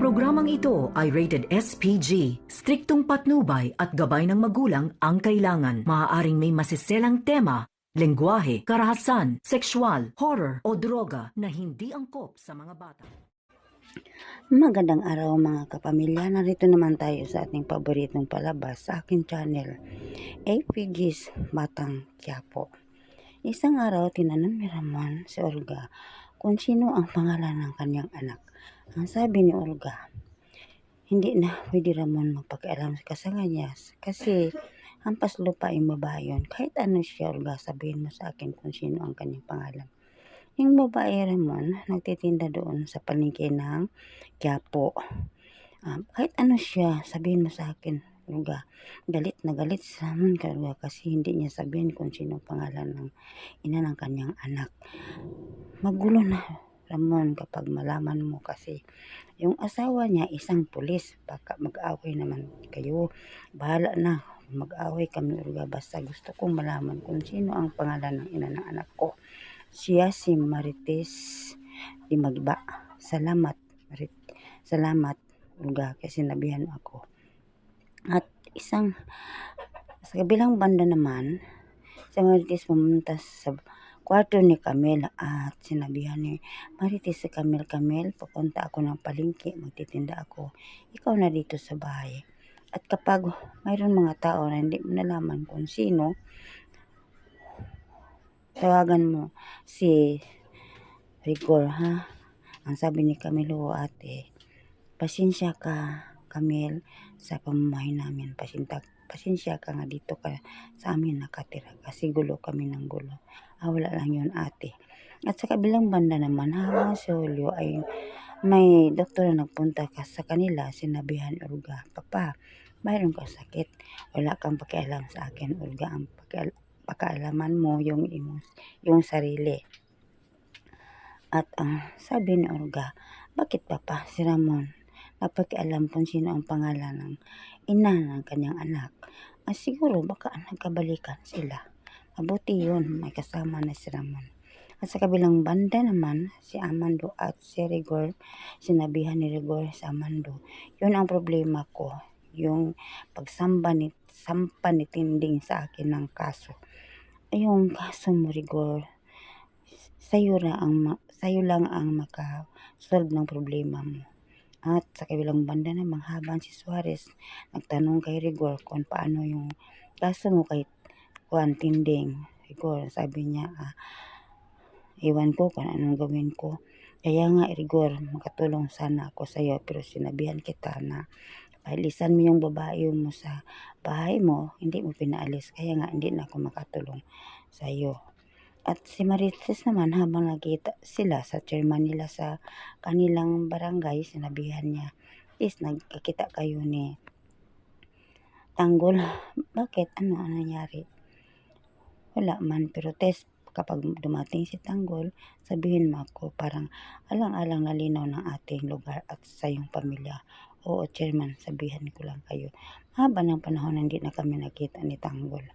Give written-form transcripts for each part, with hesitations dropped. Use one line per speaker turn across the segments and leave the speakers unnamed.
programang ito ay rated SPG. Striktong patnubay at gabay ng magulang ang kailangan. Maaaring may masiselang tema, lengguwahe, karahasan, sexual, horror o droga na hindi angkop sa mga bata.
Magandang araw mga kapamilya, narito naman tayo sa ating paboritong palabas sa aking channel, APG's Batang Quiapo. Isang araw, tinanong ni Ramon si Olga kung sino ang pangalan ng kanyang anak. Ang sabi ni Olga, hindi na pwede Ramon magpakialam sa kasama niya kasi hampas lupa yung babae yun. Kahit ano siya, Olga, sabihin mo sa akin kung sino ang kanyang pangalan. Yung babae Ramon, nagtitinda doon sa palengke ng Quiapo. Kahit ano siya, sabihin mo sa akin, Olga. Galit na galit si Ramon kay Olga kasi hindi niya sabihin kung sino pangalan ng ina ng kanyang anak. Magulo na Ramon kapag malaman mo kasi yung asawa niya isang pulis. Baka mag-away naman kayo. Bahala na mag-away kami, Olga. Basta gusto kong malaman kung sino ang pangalan ng ina ng anak ko. Siya si Marites Di Magba. Salamat, salamat, Olga, kasi sinabihan ako. At sa kabilang banda naman, si Marites pumunta sa kwarto ni Camille at sinabihan ni Marites si Camille, pupunta ako ng palengke, magtitinda ako. Ikaw na dito sa bahay. At kapag mayroon mga tao na hindi mo nalaman kung sino, tawagan mo si Rigor, ha? Ang sabi ni Camille, ate, pasensya ka, Camille, sa pamamahay namin. Pasensya ka nga dito ka sa amin nakatira kasi gulo kami ng gulo. Wala lang yun, ate. At sa kabilang banda naman, habang si Julio ay may doktor na nagpunta ka sa kanila, sinabihan Olga, Papa, mayroon ka sakit. Wala kang pakialam sa akin, Olga. Ang pakialaman mo yung sarili. At sabi ni Olga, bakit Papa, si Ramon, napakialam kung sino ang pangalan ng ina ng kanyang anak? Siguro baka nagkabalikan sila. Mabuti yun, may kasama na si Ramon. At sa kabilang banda naman, si Amando at si Rigor, sinabihan ni Rigor sa Amando, yun ang problema ko, yung sampa ni Tinding sa akin ng kaso. Yung kaso mo, Rigor, sa'yo lang ang makasolve ng problema mo. At sa kabilang banda naman, habang si Suarez nagtanong kay Rigor kung paano yung kaso mo kay Juan Tinding. Rigor, sabi niya, iwan ko kung anong gawin ko. Kaya nga, Rigor, makatulong sana ako sa iyo, pero sinabihan kita na pailisan mo yung babae mo sa bahay mo, hindi mo pinaalis. Kaya nga, hindi na ako makatulong sa iyo. At si Marites naman, habang nakita sila sa chairman nila sa kanilang barangay, sinabihan niya, is nagkakita kayo ni Tanggol. Bakit? Ano nangyari? Wala man, pero kapag dumating si Tanggol, sabihin mo ako, parang alang-alang nalinaw ng ating lugar at sa iyong pamilya. Oo, chairman, sabihan ko lang kayo. Haba ng panahon hindi na kami nakita ni Tanggol.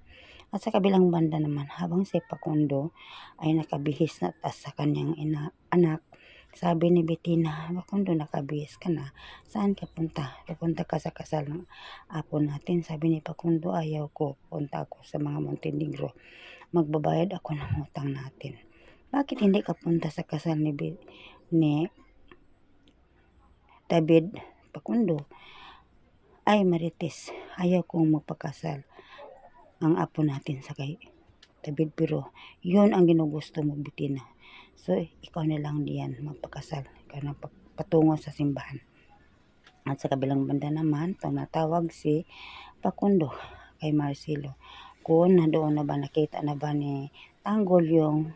At sa kabilang banda naman, habang si Facundo ay nakabihis na sa kanyang anak, sabi ni Bettina, Facundo, nakabihis ka na. Saan ka punta? Pupunta ka sa kasal ng apo natin. Sabi ni Facundo, ayaw ko. Punta ako sa mga Montenegro. Magbabayad ako ng utang natin. Bakit hindi ka punta sa kasal ni David? Facundo, ay Marites, ayaw kong magpakasal ang apo natin sa kay David, pero yun ang ginugusto mo, Bettina. So ikaw na lang diyan magpakasal, ikaw na patungo sa simbahan. At sa kabilang banda naman, tumatawag si Facundo kay Marcelo kung doon na ba, nakita na ba ni Tanggol yung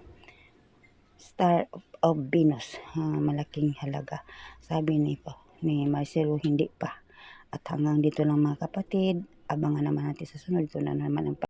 Star of Venus, malaking halaga. Sabi ni Marcelo, hindi pa. At hanggang dito lang mga kapatid, abangan naman natin sa sunod. Ito na naman ang